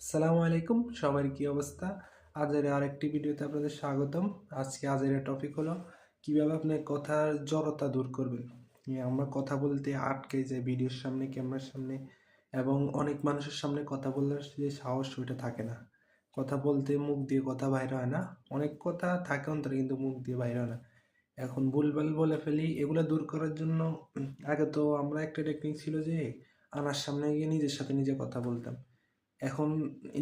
আসসালামু আলাইকুম, সবার কি অবস্থা? আজের আরেকটি ভিডিওতে আপনাদের স্বাগতম। আজকে টপিক হলো কিভাবে আপনি কথার জড়তা দূর করবেন। আমরা কথা বলতে আটকে যাই ভিডিওর সামনে, ক্যামেরার সামনে, এবং অনেক মানুষের সামনে কথা বলার যে সাহস ওইটা থাকে না। কথা বলতে মুখ দিয়ে কথা বাইর হয় না। অনেক কথা থাকে অন্তরে কিন্তু মুখ দিয়ে বাইর হয় না। এখন ভুলভাল বলে ফেলি। এগুলা দূর করার জন্য আগে তো আমরা একটা টেকনিক ছিল যে আয়নার সামনে গিয়ে নিজের সাথে নিজে কথা বলতাম। এখন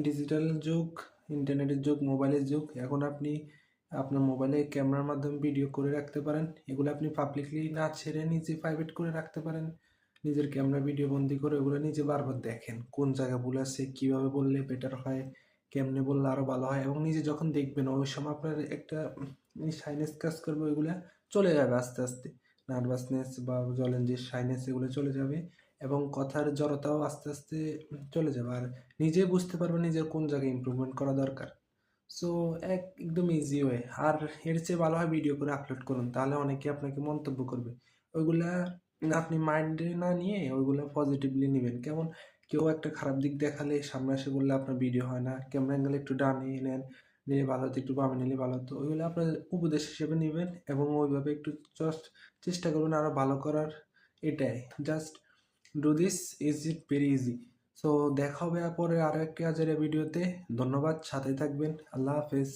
ডিজিটাল যুগ, ইন্টারনেটের যুগ, মোবাইলের যুগ। এখন আপনি আপনার মোবাইলে ক্যামেরার মাধ্যমে ভিডিও করে রাখতে পারেন। এগুলো আপনি পাবলিকলি না ছেড়ে নিজে প্রাইভেট করে রাখতে পারেন। নিজের ক্যামেরা ভিডিও বন্দি করে ওগুলো নিজে বারবার দেখেন। কোন জায়গায় ভুল আছে, কীভাবে বললে বেটার হয়, কেমনে বললে আরও ভালো হয়, এবং নিজে যখন দেখবেন ওই সময় আপনার একটা শাইনেস কাজ করবে, ওইগুলা চলে যাবে আস্তে আস্তে। নার্ভাসনেস বা বলেন যে শাইনেস, এগুলো চলে যাবে এবং কথার জড়তাও আস্তে আস্তে চলে যাবে। আর নিজে বুঝতে পারবেন নিজের কোন জায়গায় ইমপ্রুভমেন্ট করা দরকার। সো একদম ইজি ওয়ে। আর এর চেয়ে ভালো হয় ভিডিও করে আপলোড করুন, তাহলে অনেকে আপনাকে মন্তব্য করবে। ওইগুলা আপনি মাইন্ডে না নিয়ে ওইগুলা পজিটিভলি নেবেন। কেমন, কেউ একটা খারাপ দিক দেখালে সামনে এসে বললে আপনার ভিডিও হয় না, ক্যামেরা অ্যাঙ্গেল একটু ডানে নেন, নিলে ভালো হতো, একটু বামে নিলে ভালো হতো, ওইগুলো আপনার উপদেশ হিসেবে নেবেন এবং ওইভাবে একটু জাস্ট চেষ্টা করবেন আরও ভালো করার। এটাই just do this, is it very easy. So দেখা হবে পরে আরো একটি আজের ভিডিওতে। ধন্যবাদ, সাথে থাকবেন। আল্লাহ হাফেজ।